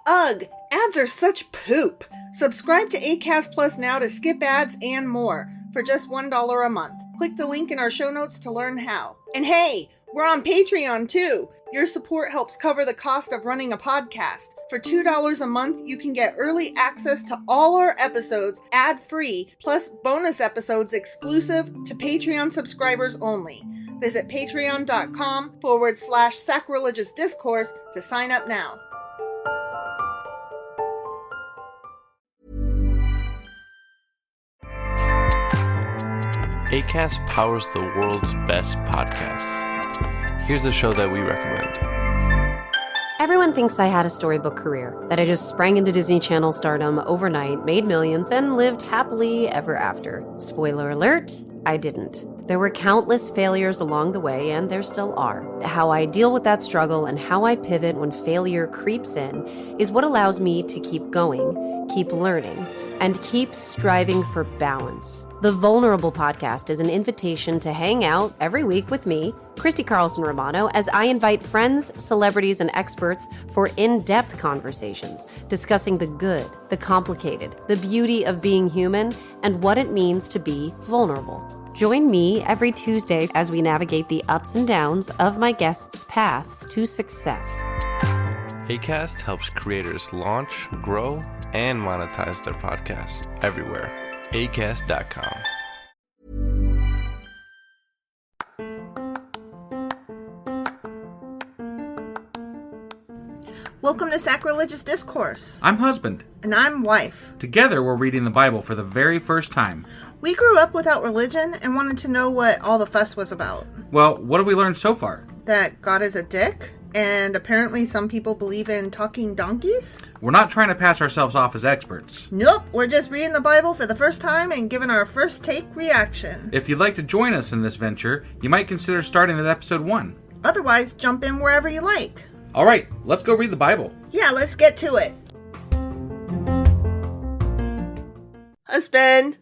Ugh, ads are such poop. Subscribe to Acast Plus now to skip ads and more for just $1 a month. Click the link in our show notes to learn how. And hey, we're on Patreon too. Your support helps cover the cost of running a podcast. For $2 a month, you can get early access to all our episodes ad-free, plus bonus episodes exclusive to Patreon subscribers only. Visit patreon.com/sacrilegious discourse to sign up now. Acast powers the world's best podcasts. Here's a show that we recommend. Everyone thinks I had a storybook career, that I just sprang into Disney Channel stardom overnight, made millions, and lived happily ever after. Spoiler alert, I didn't. There were countless failures along the way, and there still are. How I deal with that struggle and how I pivot when failure creeps in is what allows me to keep going, keep learning, and keep striving for balance. The Vulnerable Podcast is an invitation to hang out every week with me, Christy Carlson Romano, as I invite friends, celebrities, and experts for in-depth conversations discussing the good, the complicated, the beauty of being human, and what it means to be vulnerable. Join me every Tuesday as we navigate the ups and downs of my guests' paths to success. Acast helps creators launch, grow, and monetize their podcasts everywhere. Acast.com. Welcome to Sacrilegious Discourse. I'm husband. And I'm wife. Together, we're reading the Bible for the very first time. We grew up without religion and wanted to know what all the fuss was about. Well, what have we learned so far? That God is a dick, and apparently some people believe in talking donkeys? We're not trying to pass ourselves off as experts. Nope, we're just reading the Bible for the first time and giving our first take reaction. If you'd like to join us in this venture, you might consider starting at episode 1. Otherwise, jump in wherever you like. All right, let's go read the Bible. Yeah, let's get to it. Husband.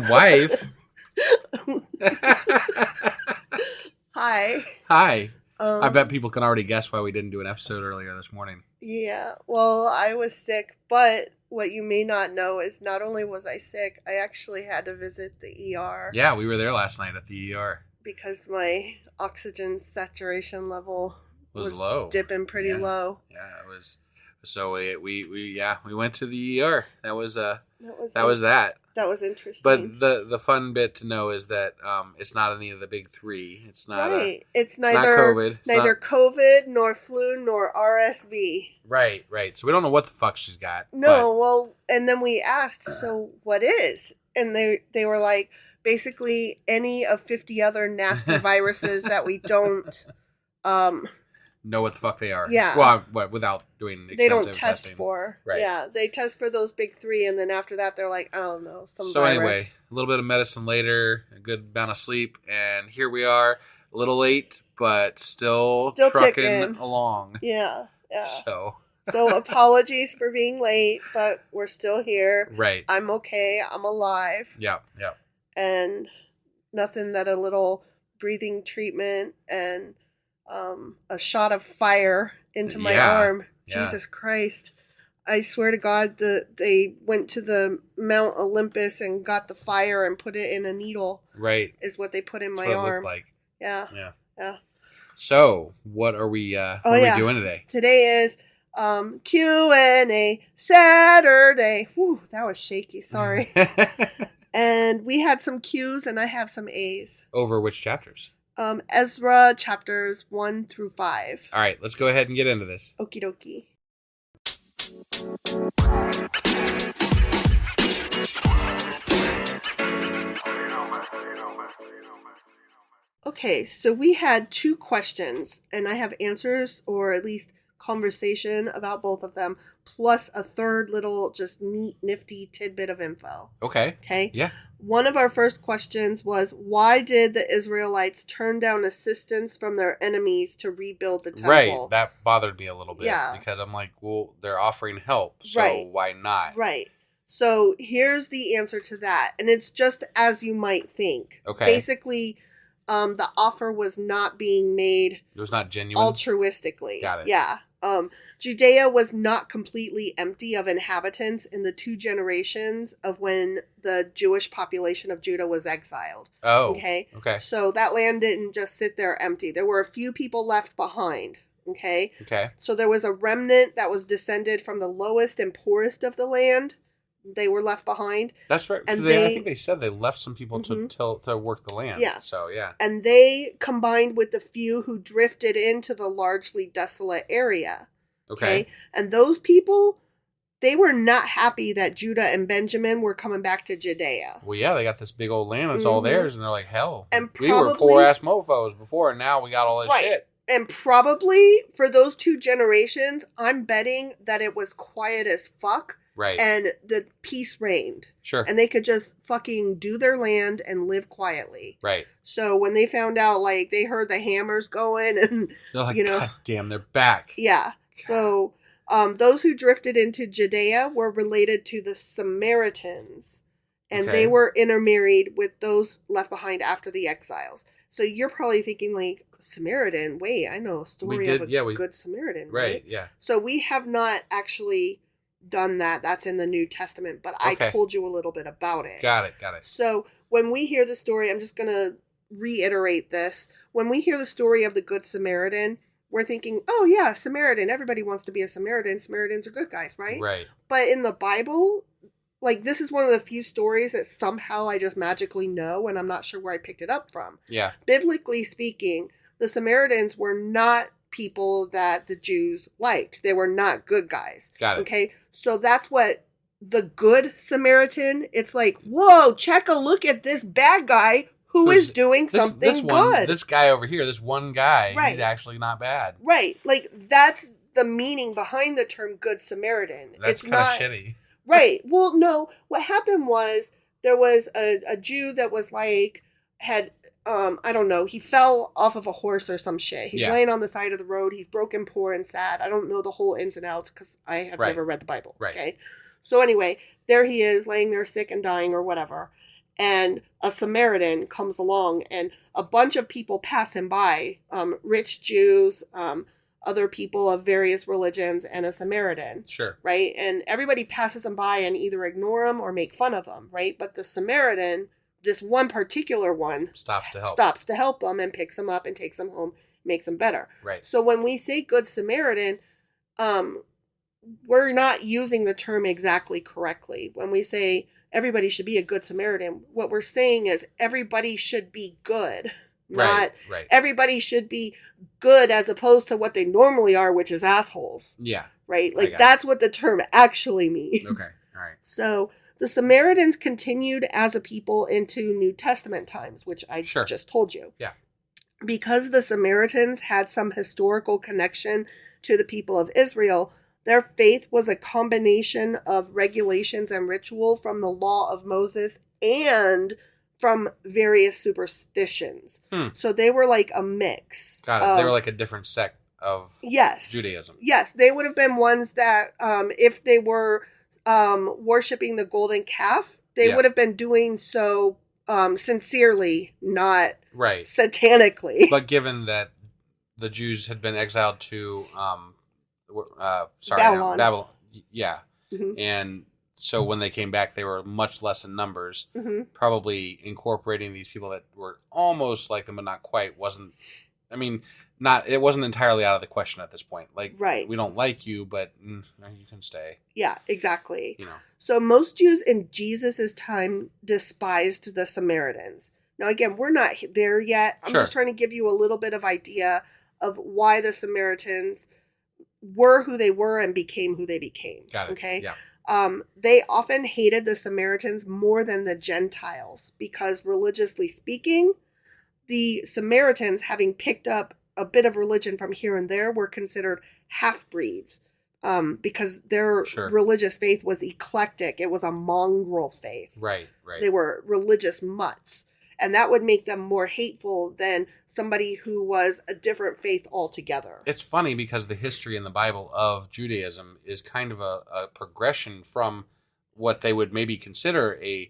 Wife. Hi. Hi. I bet people can already guess why we didn't do an episode earlier this morning. Yeah, well, I was sick, but what you may not know is not only was I sick, I actually had to visit the ER. Yeah, we were there last night at the ER. Because my oxygen saturation level was low. Dipping pretty low. Yeah, it was. So we went to the ER. That was that. That was interesting. But the fun bit to know is that it's not any of the big three. It's not right. It's neither COVID. Neither COVID nor flu nor RSV. Right. So we don't know what the fuck she's got. No, well, and then we asked, so what is? And they were like, basically any of 50 other nasty viruses that we don't know what the fuck they are. Yeah. Well, without doing extensive they don't test testing. for. Right. Yeah, they test for those big three, and then after that, they're like, I don't know, some So virus. anyway, a little bit of medicine later, a good amount of sleep, and here we are, a little late, but still trucking ticking along. Yeah. So apologies for being late, but we're still here. Right. I'm okay. I'm alive. Yeah. And nothing that a little breathing treatment and a shot of fire into my arm. Yeah. Jesus Christ. I swear to God that they went to the Mount Olympus and got the fire and put it in a needle. Right. Is what they put in That's my what arm. It looked like. Yeah. So, what are we we doing today? Today is Q&A Saturday. Whew, that was shaky. Sorry. And we had some Q's and I have some A's. Over which chapters? Ezra Chapters 1 through 5. All right, let's go ahead and get into this. Okie dokie. Okay, so we had 2 questions, and I have answers, or at least conversation about both of them, plus a third little just neat, nifty tidbit of info. Okay. Yeah. One of our first questions was, why did the Israelites turn down assistance from their enemies to rebuild the temple? Right. That bothered me a little bit. Yeah. Because I'm like, well, they're offering help, so why not? Right. So here's the answer to that. And it's just as you might think. Okay. Basically, the offer was not being made it was not genuine. altruistically. Got it. Yeah. Judea was not completely empty of inhabitants in the 2 generations of when the Jewish population of Judah was exiled. Oh, okay. Okay. So that land didn't just sit there empty. There were a few people left behind. Okay. Okay. So there was a remnant that was descended from the lowest and poorest of the land. They were left behind. That's right. And I think they said they left some people to work the land. Yeah. So, yeah. And they combined with the few who drifted into the largely desolate area. Okay. And those people, they were not happy that Judah and Benjamin were coming back to Judea. Well, yeah, they got this big old land. It's all theirs. And they're like, hell, and we were poor-ass mofos before, and now we got all this shit. And probably for those 2 generations, I'm betting that it was quiet as fuck. Right. And the peace reigned. Sure. And they could just fucking do their land and live quietly. Right. So when they found out, like, they heard the hammers going and, they're like, God damn, they're back. Yeah. So those who drifted into Judea were related to the Samaritans. And they were intermarried with those left behind after the exiles. So you're probably thinking, like, Samaritan, wait, I know a story of a good Samaritan. Right, yeah. So we have not actually done that. That's in the New Testament, but I told you a little bit about it. Got it. So when we hear the story, I'm just going to reiterate this. When we hear the story of the Good Samaritan, we're thinking, oh yeah, Samaritan. Everybody wants to be a Samaritan. Samaritans are good guys, right? Right. But in the Bible, like, this is one of the few stories that somehow I just magically know, and I'm not sure where I picked it up from. Yeah. Biblically speaking, the Samaritans were not people that the Jews liked. They were not good guys. Got it. Okay? So that's what the Good Samaritan, it's like, whoa, check a look at this bad guy who is doing something good. This guy over here, this one guy, right. He's actually not bad. Right. Like, that's the meaning behind the term Good Samaritan. That's kind of shitty. Right. Well, no. What happened was there was a Jew that was like, had, I don't know, he fell off of a horse or some shit. He's laying on the side of the road. He's broken, poor, and sad. I don't know the whole ins and outs because I have never read the Bible. Right. Okay. So anyway, there he is laying there sick and dying or whatever. And a Samaritan comes along and a bunch of people pass him by, rich Jews, other people of various religions, and a Samaritan. Sure. Right? And everybody passes him by and either ignore him or make fun of him, right? But the Samaritan, this one particular one, stops to help him and picks him up and takes him home, makes him better. Right. So when we say Good Samaritan, we're not using the term exactly correctly. When we say everybody should be a Good Samaritan, what we're saying is everybody should be good. Not everybody should be good as opposed to what they normally are, which is assholes. Yeah. Right? Like, that's what the term actually means. Okay. All right. So the Samaritans continued as a people into New Testament times, which I just told you. Yeah. Because the Samaritans had some historical connection to the people of Israel, their faith was a combination of regulations and ritual from the law of Moses and from various superstitions. So they were like a mix. Got it. They were like a different sect of Judaism. Yes. They would have been ones that, if they were worshiping the golden calf, they would have been doing so sincerely, not satanically. But given that the Jews had been exiled to Babylon. Yeah. Mm-hmm. And so when they came back, they were much less in numbers. Mm-hmm. Probably incorporating these people that were almost like them, but not quite. It wasn't entirely out of the question at this point. Like, we don't like you, but you can stay. Yeah, exactly. You know. So most Jews in Jesus' time despised the Samaritans. Now, again, we're not there yet. I'm just trying to give you a little bit of idea of why the Samaritans were who they were and became who they became. Got it. Okay? Yeah. They often hated the Samaritans more than the Gentiles because, religiously speaking, the Samaritans, having picked up a bit of religion from here and there, were considered half-breeds because their religious faith was eclectic. It was a mongrel faith. Right. They were religious mutts. And that would make them more hateful than somebody who was a different faith altogether. It's funny because the history in the Bible of Judaism is kind of a progression from what they would maybe consider a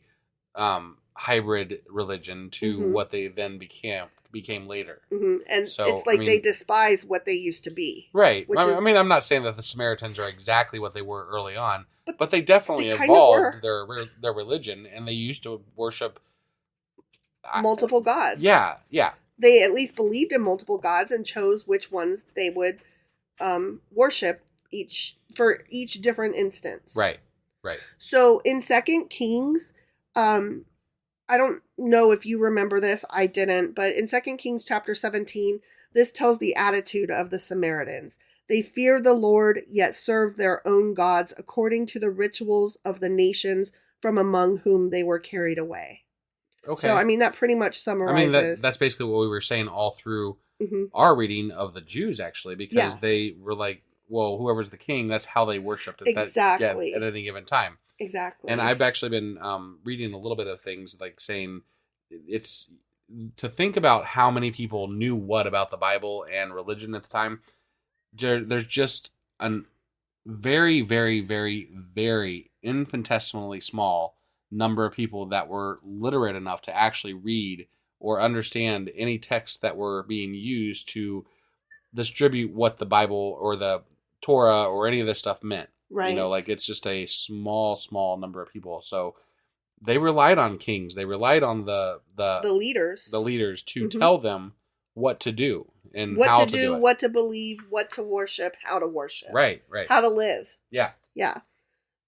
hybrid religion to what they then became became later. And So, it's like they despise what they used to be. Right. Which I mean, I'm not saying that the Samaritans are exactly what they were early on, but they definitely evolved their religion, and they used to worship multiple gods. Yeah, yeah. They at least believed in multiple gods and chose which ones they would worship for each different instance. Right, right. So in 2 Kings, I don't know if you remember this, I didn't, but in 2 Kings chapter 17, this tells the attitude of the Samaritans. They feared the Lord, yet served their own gods according to the rituals of the nations from among whom they were carried away. Okay. So, I mean, that pretty much summarizes. I mean, that's basically what we were saying all through our reading of the Jews, actually, because they were like, well, whoever's the king, that's how they worshipped at any given time. Exactly. And I've actually been reading a little bit of things like saying it's to think about how many people knew what about the Bible and religion at the time. There's just a very, very, very, very infinitesimally small number of people that were literate enough to actually read or understand any texts that were being used to distribute what the Bible or the Torah or any of this stuff meant. Right. You know, like it's just a small, small number of people. So they relied on kings. They relied on the leaders to tell them what to do and what how to do it. What to believe, what to worship, how to worship. Right, right. How to live. Yeah. Yeah.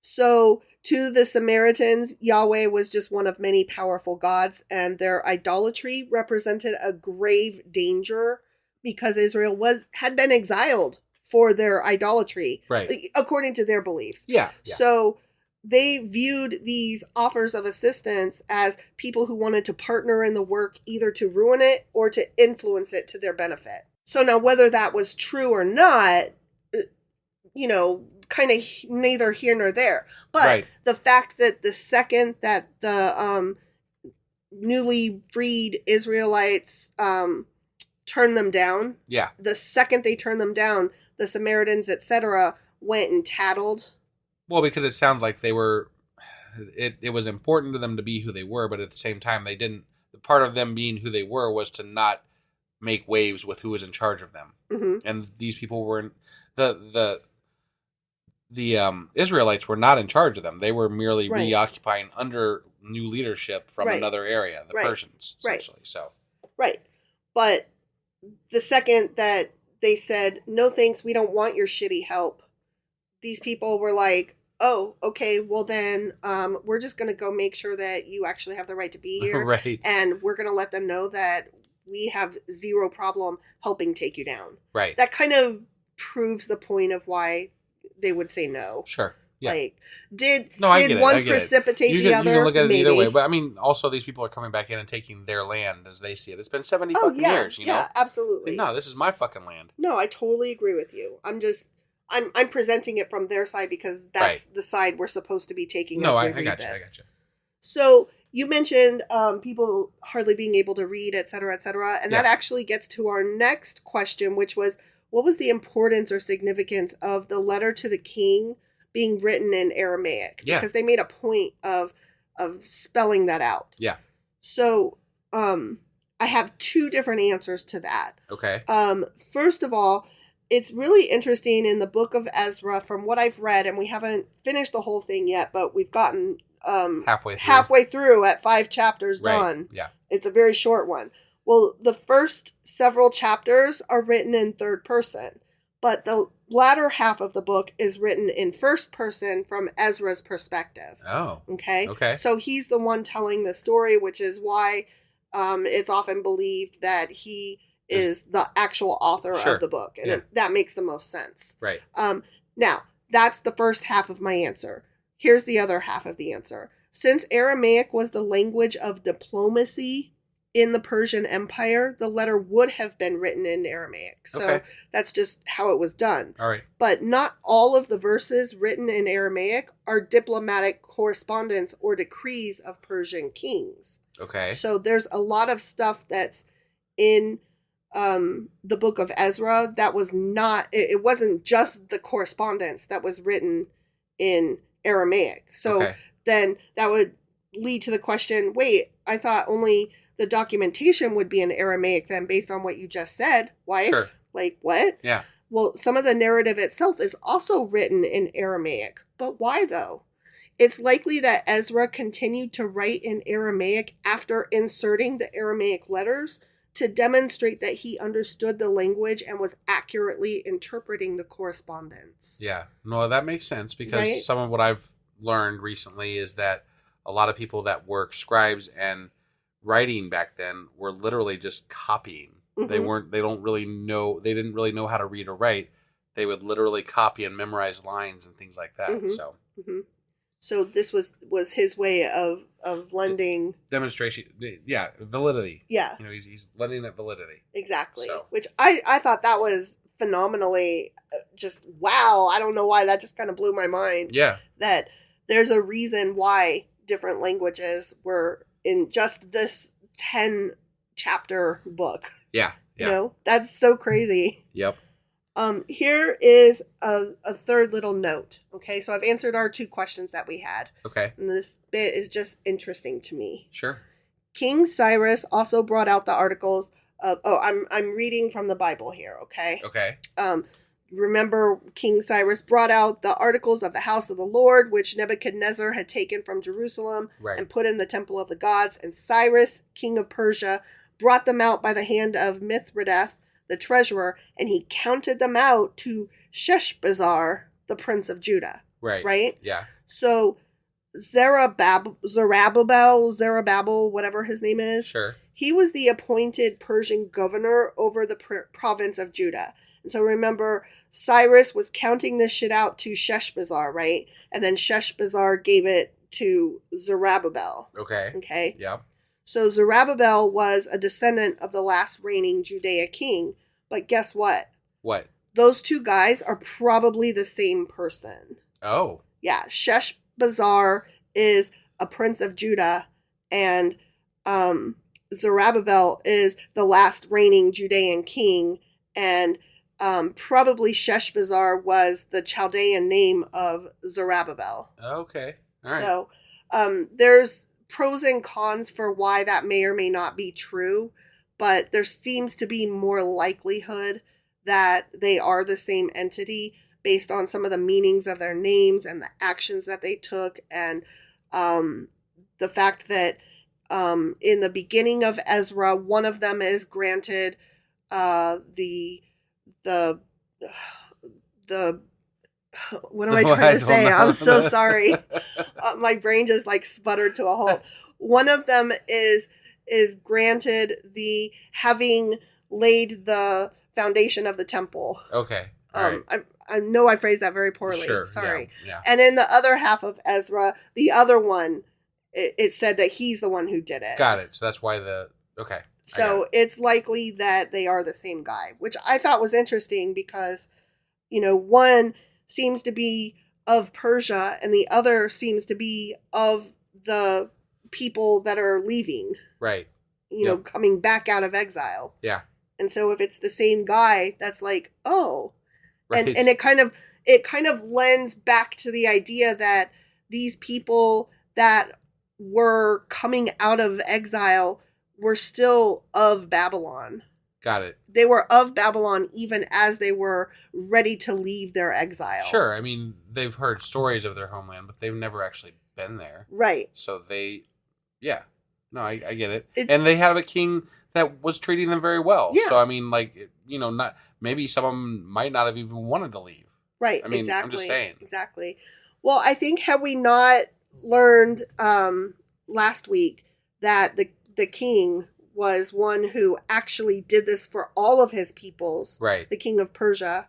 So to the Samaritans, Yahweh was just one of many powerful gods, and their idolatry represented a grave danger because Israel had been exiled for their idolatry, right? According to their beliefs. Yeah. So they viewed these offers of assistance as people who wanted to partner in the work, either to ruin it or to influence it to their benefit. So now, whether that was true or not, kind of neither here nor there. But the fact that the second that the newly freed Israelites turned them down, the second they turned them down, the Samaritans, etc., went and tattled. Well, because it sounds like they were, it was important to them to be who they were, but at the same time, they didn't, part of them being who they were was to not make waves with who was in charge of them. And these people weren't, the Israelites were not in charge of them. They were merely reoccupying under new leadership from another area, the Persians, essentially. So. Right. But the second that they said, no thanks, we don't want your shitty help, these people were like, oh, okay, well then we're just going to go make sure that you actually have the right to be here. Right. And we're going to let them know that we have zero problem helping take you down. Right. That kind of proves the point of why they would say no. Sure. Yeah. Like, did one precipitate the other? You can look at it Maybe. either way. But I mean, also these people are coming back in and taking their land as they see it. It's been 70 fucking years, you know? Yeah, absolutely. No, this is my fucking land. No, I totally agree with you. I'm presenting it from their side because that's the side we're supposed to be taking. No, I got you. So you mentioned people hardly being able to read, et cetera, and that actually gets to our next question, which was, what was the importance or significance of the letter to the king being written in Aramaic? Yeah. Because they made a point of spelling that out. Yeah. So I have two different answers to that. Okay. First of all, it's really interesting in the book of Ezra, from what I've read, and we haven't finished the whole thing yet, but we've gotten halfway through at 5 chapters done. Yeah. It's a very short one. Well, the first several chapters are written in third person, but the latter half of the book is written in first person from Ezra's perspective. Oh. Okay? Okay. So he's the one telling the story, which is why it's often believed that he is the actual author of the book. And that makes the most sense. Right. Now, that's the first half of my answer. Here's the other half of the answer. Since Aramaic was the language of diplomacy in the Persian Empire, the letter would have been written in Aramaic. So that's just how it was done. All right. But not all of the verses written in Aramaic are diplomatic correspondence or decrees of Persian kings. Okay. So there's a lot of stuff that's in the book of Ezra that was not, it wasn't just the correspondence that was written in Aramaic. So then that would lead to the question, wait, I thought only the documentation would be in Aramaic then, based on what you just said. Wife? Sure. Like, what? Yeah. Well, some of the narrative itself is also written in Aramaic. But why, though? It's likely that Ezra continued to write in Aramaic after inserting the Aramaic letters to demonstrate that he understood the language and was accurately interpreting the correspondence. Yeah. No, that makes sense, because Right? some of what I've learned recently is that a lot of people that were scribes and writing back then were literally just copying. Mhm. They didn't really know how to read or write. They would literally copy and memorize lines and things like that. Mhm. So So this was his way of lending. demonstration, yeah, validity. Yeah, He's lending it validity. exactly. So. Which I thought that was phenomenally just wow. I don't know why, that just kind of blew my mind. Yeah. That there's a reason why different languages were in just this 10 chapter book. Yeah. That's so crazy. Yep. Here is a third little note. Okay, so I've answered our 2 questions that we had. Okay. And this bit is just interesting to me. Sure. King Cyrus also brought out the articles of, I'm reading from the Bible here, okay? Okay. Remember, King Cyrus brought out the articles of the house of the Lord, which Nebuchadnezzar had taken from Jerusalem Right. and put in the temple of the gods. And Cyrus, king of Persia, brought them out by the hand of Mithridates, the treasurer, and he counted them out to Sheshbazzar, the prince of Judah. Right. Right? Yeah. So Zerubbabel, whatever his name is, Sure. he was the appointed Persian governor over the province of Judah. And so remember, Cyrus was counting this shit out to Sheshbazzar, right? And then Sheshbazzar gave it to Zerubbabel. Okay. Okay? Yeah. So Zerubbabel was a descendant of the last reigning Judea king. But guess what? What? Those 2 guys are probably the same person. Oh. Yeah, Sheshbazzar is a prince of Judah, and Zerubbabel is the last reigning Judean king, and probably Sheshbazzar was the Chaldean name of Zerubbabel. Okay. All right. So there's pros and cons for why that may or may not be true, but there seems to be more likelihood that they are the same entity based on some of the meanings of their names and the actions that they took, and the fact that in the beginning of Ezra, one of them is granted the what am I trying to say? I'm so sorry. My brain just like sputtered to a halt. One of them is granted the having laid the foundation of the temple. Okay. All right. I know I phrased that very poorly. Sure. Sorry. Yeah. And in the other half of Ezra, the other one, it said that he's the one who did it. Got it. So that's why okay. So it's likely that they are the same guy, which I thought was interesting because, one seems to be of Persia and the other seems to be of the people that are leaving. Right. Coming back out of exile. Yeah. And so if it's the same guy, that's like, oh. Right. And it kind of lends back to the idea that these people that were coming out of exile were still of Babylon. Got it. They were of Babylon even as they were ready to leave their exile. Sure. I mean, they've heard stories of their homeland, but they've never actually been there. Right. So yeah. No, I get it. And they had a king that was treating them very well. Yeah. So, I mean, not maybe some of them might not have even wanted to leave. Right. I mean, exactly. I'm just saying. Exactly. Well, I think had we not learned last week that the king was one who actually did this for all of his peoples. Right. The king of Persia,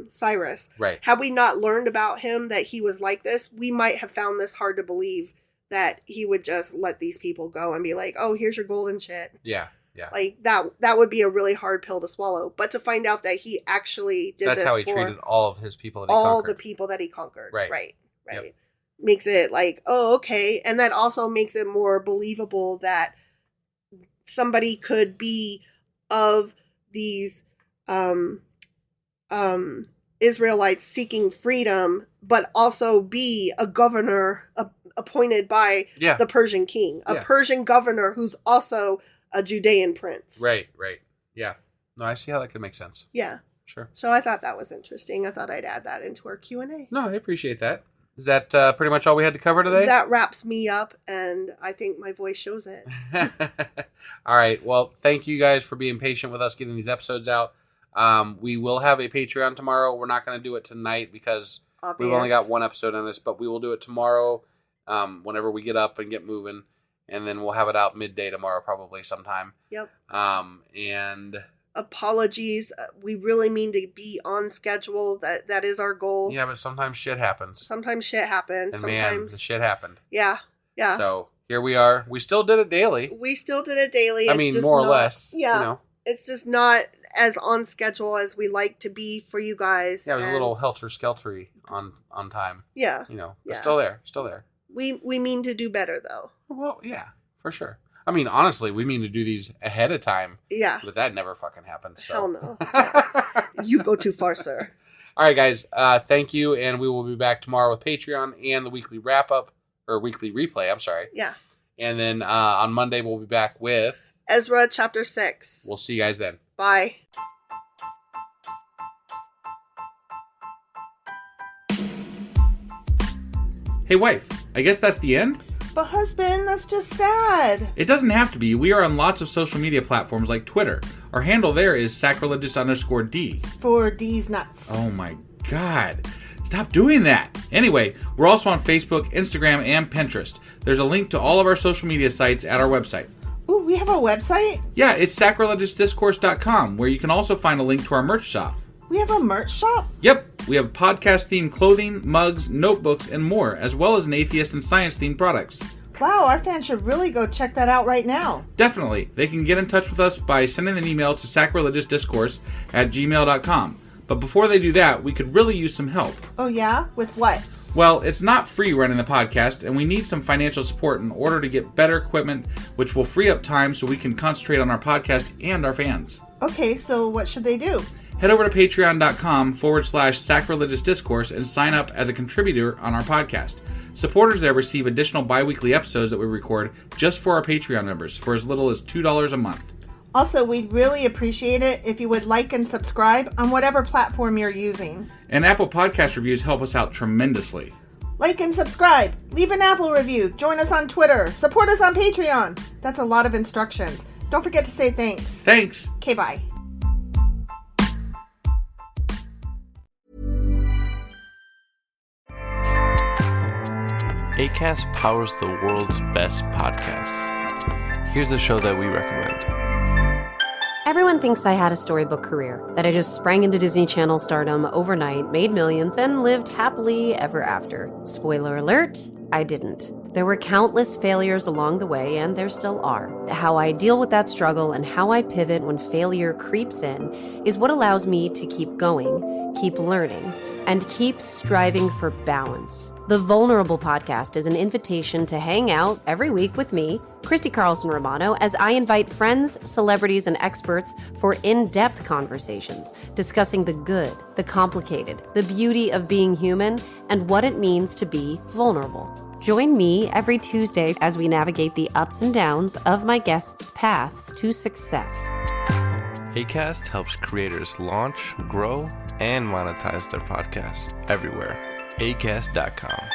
Cyrus. Right. Had we not learned about him that he was like this, we might have found this hard to believe that he would just let these people go and be like, oh, here's your golden shit. Yeah. Yeah. Like that would be a really hard pill to swallow. But to find out that he actually did That's this how he for treated all of his people that he all conquered. the people that he conquered. Right. Right. Yep. Makes it like, oh, okay. And that also makes it more believable that somebody could be of these Israelites seeking freedom, but also be a governor, appointed by the Persian king, a Persian governor who's also a Judean prince. Right. Yeah. No, I see how that could make sense. Yeah. Sure. So I thought that was interesting. I thought I'd add that into our Q&A. No, I appreciate that. Is that pretty much all we had to cover today? That wraps me up, and I think my voice shows it. All right. Well, thank you guys for being patient with us getting these episodes out. We will have a Patreon tomorrow. We're not going to do it tonight because we've only got one episode on this, but we will do it tomorrow whenever we get up and get moving, and then we'll have it out midday tomorrow probably sometime. Yep. And... apologies. We really mean to be on schedule. That is our goal. Yeah, but sometimes shit happens. And sometimes... man, the shit happened. Yeah. So here we are. We still did it daily. I mean, just more or less. Yeah. You know. It's just not as on schedule as we like to be for you guys. Yeah, it was a little helter-skeltery on time. Yeah. You know, but still there. We mean to do better, though. Well, yeah, for sure. I mean, honestly, we mean to do these ahead of time. Yeah. But that never fucking happens. So. Hell no. Yeah. You go too far, sir. All right, guys. Thank you. And we will be back tomorrow with Patreon and the weekly wrap-up, or weekly replay, I'm sorry. Yeah. And then on Monday, we'll be back with... Ezra Chapter 6. We'll see you guys then. Bye. Hey, wife. I guess that's the end? But husband, that's just sad. It doesn't have to be. We are on lots of social media platforms like Twitter. Our handle there is sacrilegious_D. For D's nuts. Oh my God. Stop doing that. Anyway, we're also on Facebook, Instagram, and Pinterest. There's a link to all of our social media sites at our website. Ooh, we have a website? Yeah, it's sacrilegiousdiscourse.com, where you can also find a link to our merch shop. We have a merch shop? Yep, we have podcast-themed clothing, mugs, notebooks, and more, as well as an atheist and science-themed products. Wow, our fans should really go check that out right now. Definitely. They can get in touch with us by sending an email to sacrilegiousdiscourse@gmail.com. But before they do that, we could really use some help. Oh yeah? With what? Well, it's not free running the podcast, and we need some financial support in order to get better equipment, which will free up time so we can concentrate on our podcast and our fans. Okay, so what should they do? Head over to patreon.com/sacrilegiousdiscourse and sign up as a contributor on our podcast. Supporters there receive additional bi-weekly episodes that we record just for our Patreon members for as little as $2 a month. Also, we'd really appreciate it if you would like and subscribe on whatever platform you're using. And Apple Podcast reviews help us out tremendously. Like and subscribe. Leave an Apple review. Join us on Twitter. Support us on Patreon. That's a lot of instructions. Don't forget to say thanks. Thanks. Okay, bye. Acast powers the world's best podcasts. Here's a show that we recommend. Everyone thinks I had a storybook career, that I just sprang into Disney Channel stardom overnight, made millions, and lived happily ever after. Spoiler alert, I didn't. There were countless failures along the way, and there still are. How I deal with that struggle and how I pivot when failure creeps in is what allows me to keep going, keep learning, and keep striving for balance. The Vulnerable Podcast is an invitation to hang out every week with me, Christy Carlson Romano, as I invite friends, celebrities, and experts for in-depth conversations discussing the good, the complicated, the beauty of being human, and what it means to be vulnerable. Join me every Tuesday as we navigate the ups and downs of my guests' paths to success. Acast helps creators launch, grow, and monetize their podcasts everywhere. Acast.com.